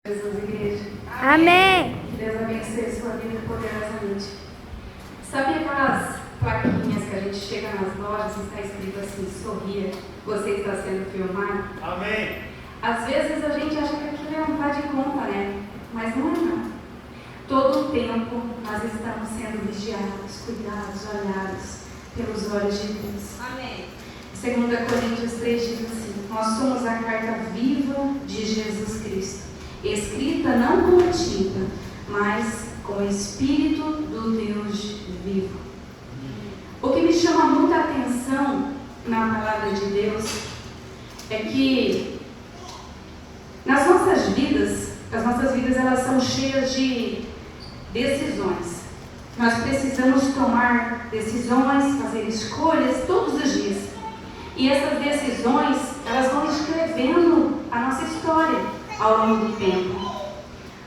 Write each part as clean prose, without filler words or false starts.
Jesus, igreja. Amém. Que Deus abençoe a sua vida poderosamente. Sabe aquelas plaquinhas que a gente chega nas lojas e está escrito assim: sorria, você está sendo filmado? Amém. Às vezes a gente acha que aquilo é um par de conta, né? Mas não é não. Todo o tempo nós estamos sendo vigiados, cuidados, olhados pelos olhos de Deus. Amém. 2 Coríntios 3 diz assim: nós somos a carta viva de Jesus Cristo, escrita não com tinta, mas com o Espírito do Deus vivo. O que me chama muita atenção na palavra de Deus é que nas nossas vidas, as nossas vidas elas são cheias de decisões. Nós precisamos tomar decisões, fazer escolhas todos os dias. E essas decisões, elas vão escrevendo a nossa história ao longo do tempo.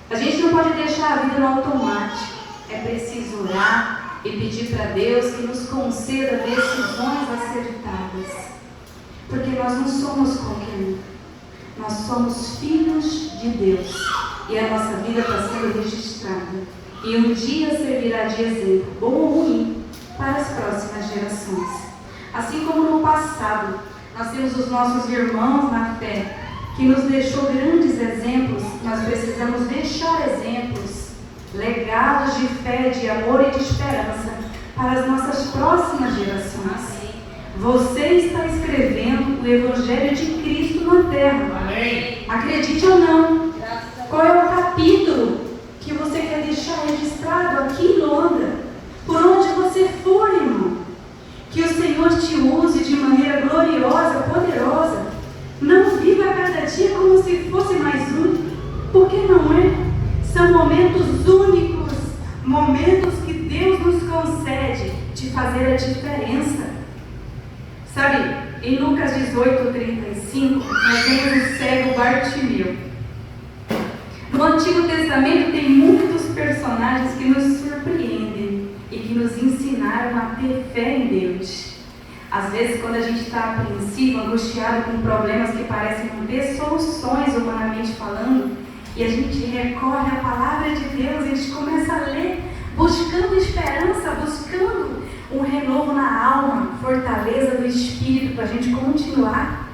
A gente não pode deixar a vida no automático. É preciso orar e pedir para Deus que nos conceda decisões acertadas. Porque nós não somos qualquer um. Nós somos filhos de Deus. E a nossa vida está sendo registrada. E um dia servirá de exemplo, bom ou ruim, para as próximas gerações. Assim como no passado, nós temos os nossos irmãos na fé, que nos deixou grandes exemplos. Nós precisamos deixar exemplos, legados de fé, de amor e de esperança para as nossas próximas gerações. Você está escrevendo o Evangelho de Cristo na terra. Amém. Acredite ou não. Qual é o capítulo que você quer deixar registrado aqui em Londra? Por onde você for, irmão. Que o Senhor te use de maneira gloriosa, poderosa. Não viva cada dia como se fosse mais um, porque não é. São momentos únicos, momentos que Deus nos concede de fazer a diferença. Sabe, em Lucas 18:35, nós vemos o cego Bartimeu. No Antigo Testamento tem muitos personagens que nos surpreendem e que nos ensinaram a ter fé em Deus. Às vezes, quando a gente está apreensivo, angustiado com problemas que parecem não ter soluções humanamente falando, e a gente recorre à palavra de Deus, e a gente começa a ler, buscando esperança, buscando um renovo na alma, fortaleza do Espírito para a gente continuar.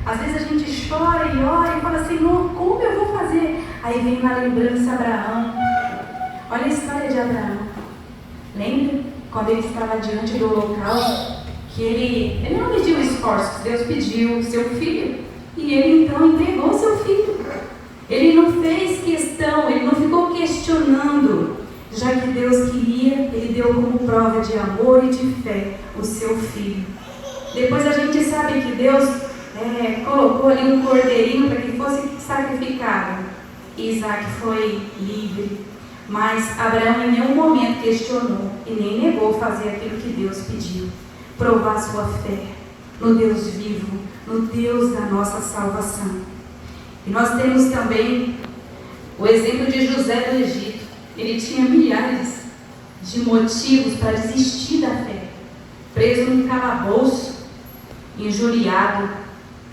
Às vezes a gente chora e ora e fala: Senhor, como eu vou fazer? Aí vem na lembrança Abraão. Olha a história de Abraão. Lembra quando ele estava diante do local, que ele não pediu esforços, Deus pediu o seu filho, e ele então entregou o seu filho. Ele não fez questão, ele não ficou questionando, já que Deus queria, ele deu como prova de amor e de fé o seu filho. Depois a gente sabe que Deus colocou ali um cordeirinho para que fosse sacrificado, e Isaac foi livre. Mas Abraão em nenhum momento questionou e nem negou fazer aquilo que Deus pediu. Provar sua fé no Deus vivo, no Deus da nossa salvação. E nós temos também o exemplo de José do Egito. Ele tinha milhares de motivos para desistir da fé. Preso num calabouço, injuriado.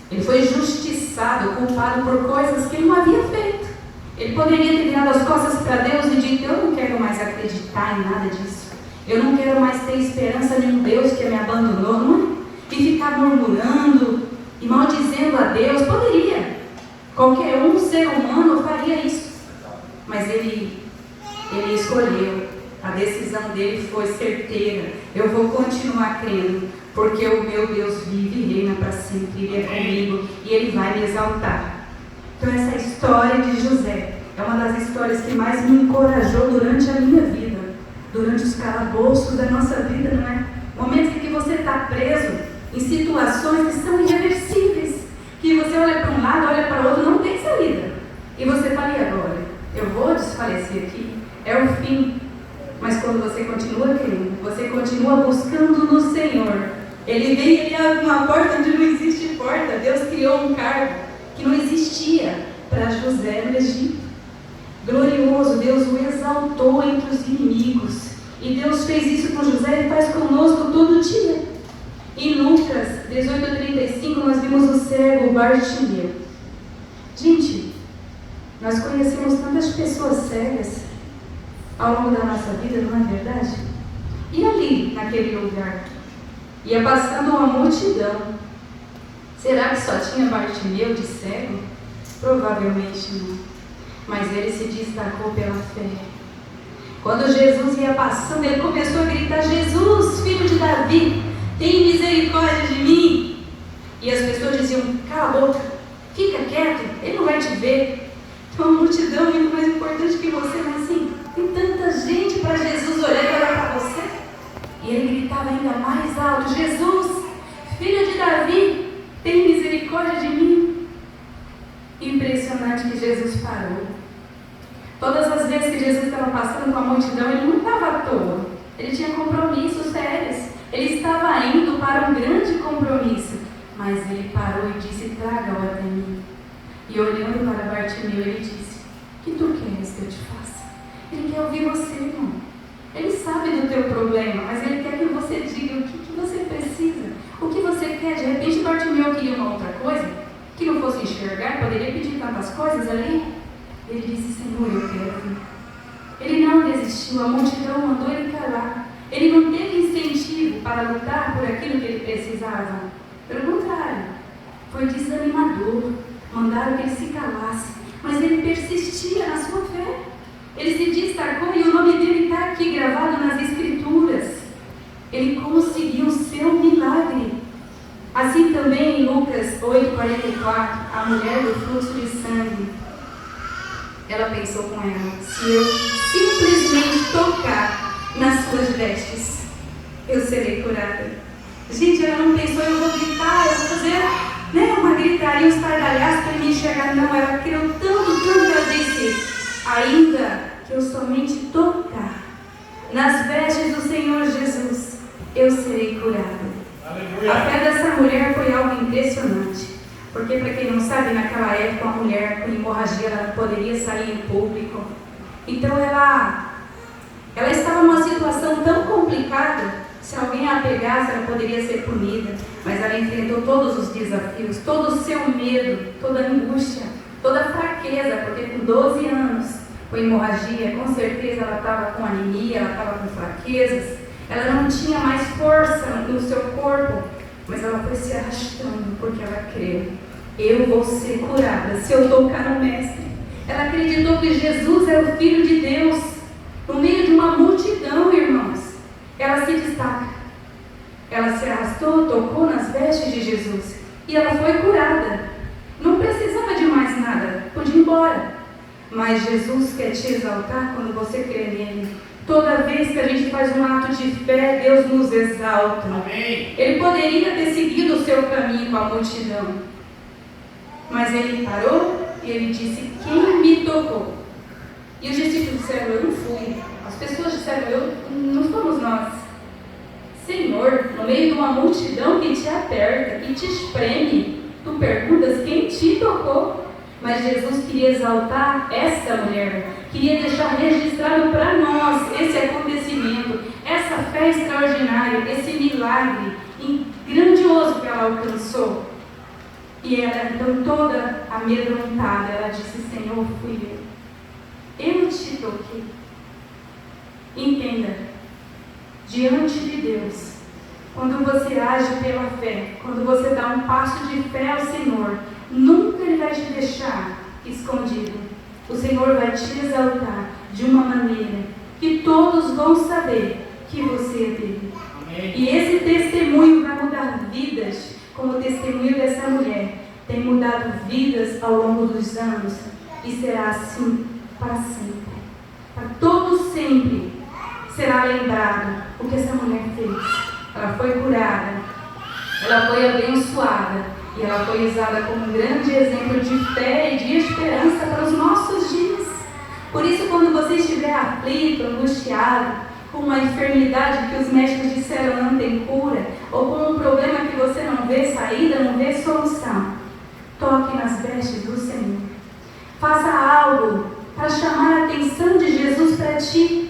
Ele foi justiçado, culpado por coisas que ele não havia feito. Ele poderia ter virado as costas para Deus e dito: eu não quero mais acreditar em nada disso. Eu não quero mais ter esperança em um Deus que me abandonou, não é? E ficar murmurando e maldizendo a Deus. Poderia. Qualquer ser humano faria isso. Mas ele escolheu. A decisão dele foi certeira. Eu vou continuar crendo, porque o meu Deus vive e reina para sempre. Ele é comigo e ele vai me exaltar. Então essa história de José é uma das histórias que mais me encorajou durante a minha vida, durante os calabouços da nossa vida, não é? Momentos em que você está preso em situações que são irreversíveis, que você olha para um lado, olha para o outro, não tem saída. E você fala: e agora? Eu vou desfalecer aqui? É o fim. Mas quando você continua crendo, você continua buscando no Senhor, Ele vem e Ele abre uma porta onde não existe porta. Deus criou um cargo que não existia para José no Egito. Glorioso, Deus o exaltou entre os inimigos. E Deus fez isso com José e faz conosco todo dia. Em Lucas 18:35 nós vimos o cego Bartimeu. Gente, Nós conhecemos tantas pessoas cegas ao longo da nossa vida, não é verdade? E ali, naquele lugar, ia passando uma multidão. Será que só tinha Bartimeu de cego? Provavelmente não. Mas ele se destacou pela fé. Quando Jesus ia passando, ele começou a gritar: Jesus, filho de Davi, tem misericórdia de mim. E as pessoas diziam: cala a boca, fica quieto, ele não vai te ver. Tem uma multidão muito mais importante que você, mas assim, tem tanta gente para Jesus olhar para você. E ele gritava ainda mais alto: Jesus, filho de Davi, tem misericórdia de mim. Impressionante que Jesus parou. Todas as vezes que Jesus estava passando com a multidão, ele não estava à toa. Ele tinha compromissos sérios. Ele estava indo para um grande compromisso. Mas ele parou e disse: traga-o até mim. E olhando para Bartimeu, ele disse: o que tu queres que eu te faça? Ele quer ouvir você, irmão. Ele sabe do teu problema, mas ele quer que você diga o que você precisa, o que você quer. De repente Bartimeu queria uma outra coisa, que não fosse enxergar, poderia pedir tantas coisas ali. Ele disse: Senhor, eu quero. Ele não desistiu, a multidão mandou ele calar. Ele não teve incentivo para lutar por aquilo que ele precisava. Pelo contrário, foi desanimador. Mandaram que ele se calasse, mas ele persistia na sua fé. Ele se destacou e o nome dele está aqui gravado nas Escrituras. Ele conseguiu o seu milagre. Assim também em Lucas 8,44, a mulher do fluxo de sangue, ela pensou com ela: se eu simplesmente tocar nas suas vestes, eu serei curada. Gente, ela não pensou: eu vou gritar, eu vou fazer uma gritaria, um estardalhaço para me enxergar. Não, ela creu tanto que ela disse: ainda que eu somente tocar nas vestes do Senhor Jesus, eu serei curada. Aleluia. A fé dessa mulher foi algo impressionante. Porque, para quem não sabe, naquela época, uma mulher com hemorragia ela não poderia sair em público. Então, ela estava numa situação tão complicada. Se alguém a pegasse, ela poderia ser punida. Mas ela enfrentou todos os desafios, todo o seu medo, toda a angústia, toda a fraqueza. Porque com 12 anos, com hemorragia, com certeza ela estava com anemia, ela estava com fraquezas. Ela não tinha mais força no seu corpo. Mas ela foi se arrastando porque ela creu: eu vou ser curada se eu tocar no Mestre. Ela acreditou que Jesus era o Filho de Deus. No meio de uma multidão, irmãos, ela se destaca. Ela se arrastou, tocou nas vestes de Jesus e ela foi curada. Não precisava de mais nada, podia ir embora. Mas Jesus quer te exaltar quando você crê nele. Toda vez que a gente faz um ato de fé, Deus nos exalta. Amém. Ele poderia ter seguido o seu caminho com a multidão, mas ele parou e ele disse: quem me tocou? E os discípulos disseram: eu não fui. As pessoas disseram: não fomos nós. Senhor, no meio de uma multidão que te aperta, que te espreme, tu perguntas quem te tocou? Mas Jesus queria exaltar essa mulher, queria deixar registrado para nós esse acontecimento, essa fé extraordinária, esse milagre grandioso que ela alcançou. E ela, então, toda amedrontada, ela disse: Senhor, fui eu te toquei. Entenda, diante de Deus, quando você age pela fé, quando você dá um passo de fé ao Senhor, nunca Ele vai te deixar escondido. O Senhor vai te exaltar de uma maneira que todos vão saber que você é dele. Amém. E esse testemunho vai mudar vidas, como o testemunho dessa mulher tem mudado vidas ao longo dos anos, e será assim para sempre. Para todo sempre será lembrado o que essa mulher fez. Ela foi curada, ela foi abençoada, e ela foi usada como um grande exemplo de fé e de esperança para os nossos dias. Por isso, quando você estiver aflito, angustiado, com uma enfermidade que os médicos disseram não tem cura, ou com um problema que você não vê saída, não vê solução, toque nas vestes do Senhor. Faça algo para chamar a atenção de Jesus para ti.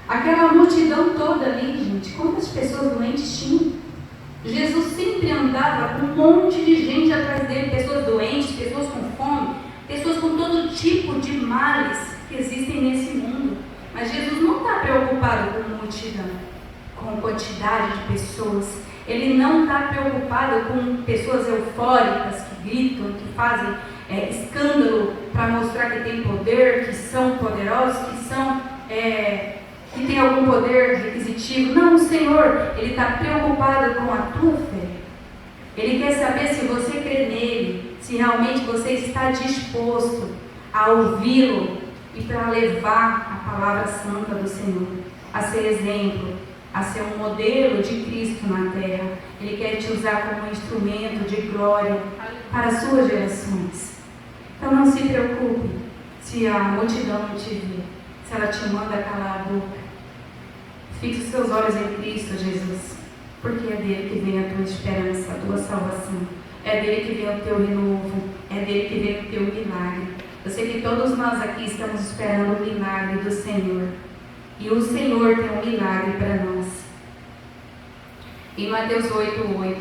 Aquela multidão toda ali, gente, quantas pessoas doentes tinham? Jesus sempre andava com um monte de gente atrás dele, pessoas doentes, pessoas com fome, pessoas com todo tipo de males que existem nesse mundo. Mas Jesus não está preocupado com multidão, com quantidade de pessoas. Ele não está preocupado com pessoas eufóricas que gritam, que fazem escândalo para mostrar que tem poder, que são poderosos, que tem algum poder requisitivo. Não, o Senhor, Ele está preocupado com a tua fé. Ele quer saber se você crê nele, se realmente você está disposto a ouvi-lo e para levar a palavra santa do Senhor, a ser exemplo, a ser um modelo de Cristo na terra. Ele quer te usar como um instrumento de glória para as suas gerações. Então não se preocupe se a multidão não te vê, se ela te manda calar a boca. Fixe os seus olhos em Cristo Jesus, porque é dele que vem a tua esperança, a tua salvação. É dele que vem o teu renovo, é dele que vem o teu milagre. Eu sei que todos nós aqui estamos esperando o milagre do Senhor. E o Senhor tem um milagre para nós. Em Mateus 8:8,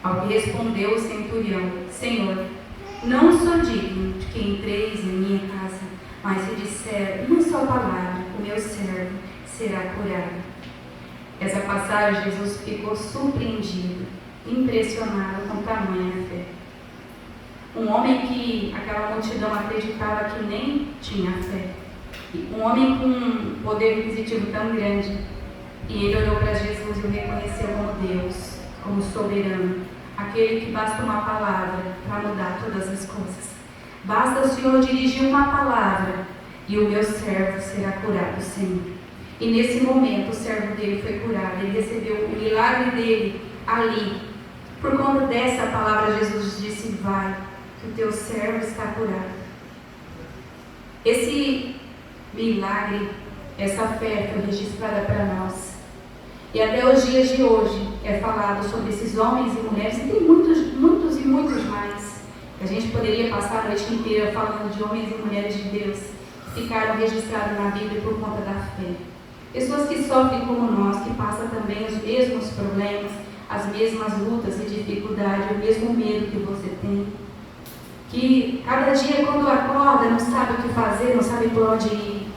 ao que respondeu o centurião: Senhor, não sou digno de que entreis em minha casa, mas se disser uma só palavra, o meu servo será curado. Essa passagem, Jesus ficou surpreendido, impressionado com tamanha fé. Um homem que aquela multidão acreditava que nem tinha fé. Um homem com um poder requisitivo tão grande. E ele olhou para Jesus e o reconheceu como Deus, como soberano. Aquele que basta uma palavra para mudar todas as coisas. Basta o Senhor dirigir uma palavra e o meu servo será curado, Senhor. E nesse momento o servo dele foi curado. Ele recebeu o milagre dele ali. Por conta dessa palavra, Jesus disse: vai, que o teu servo está curado. Esse milagre, essa fé foi registrada para nós. E até os dias de hoje é falado sobre esses homens e mulheres, e tem muitos e muitos mais. A gente poderia passar a noite inteira falando de homens e mulheres de Deus que ficaram registrados na Bíblia por conta da fé. Pessoas que sofrem como nós, que passam também os mesmos problemas, as mesmas lutas e dificuldades, o mesmo medo que você tem. Que cada dia quando acorda não sabe o que fazer, não sabe por onde ir.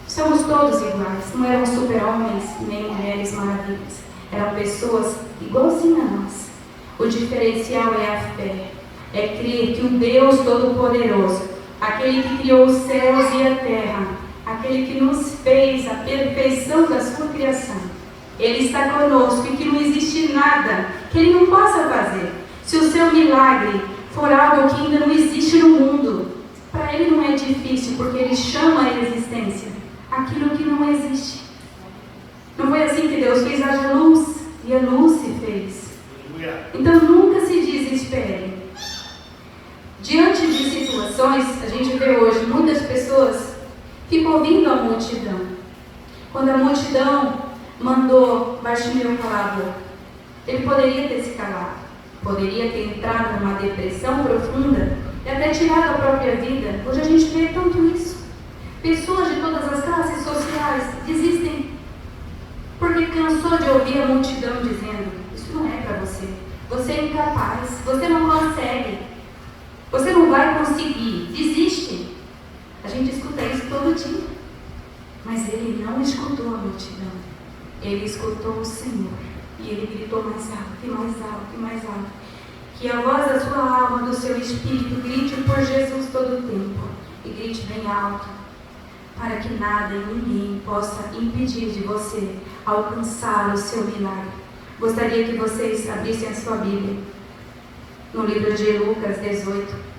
Somos todos iguais, não eram super-homens nem mulheres maravilhas. Eram pessoas igualzinhas a nós. O diferencial é a fé. É crer que o Deus Todo-Poderoso, aquele que criou os céus e a terra, aquele que nos fez a perfeição da sua criação, Ele está conosco e que não existe nada que Ele não possa fazer. Se o seu milagre for algo que ainda não existe no mundo, para Ele não é difícil, porque Ele chama a existência aquilo que não existe. Não foi assim que Deus fez a luz, e a luz se fez. Então nunca se desespere. Diante de situações, a gente vê hoje muitas pessoas ficam ouvindo a multidão. Quando a multidão mandou Bartimeu calar a boca, ele poderia ter se calado, poderia ter entrado numa depressão profunda e até tirado a própria vida. Hoje a gente vê tanto isso. Pessoas de todas as classes sociais desistem porque cansou de ouvir a multidão dizendo: isso não é para você, você é incapaz, você não consegue, você não vai conseguir, desiste. A gente escuta isso todo dia, mas ele não escutou a multidão, ele escutou o Senhor, e ele gritou mais alto, e mais alto, e mais alto. Que a voz da sua alma, do seu espírito, grite por Jesus todo o tempo, e grite bem alto, para que nada e ninguém possa impedir de você alcançar o seu milagre. Gostaria que vocês abrissem a sua Bíblia no livro de Lucas 18.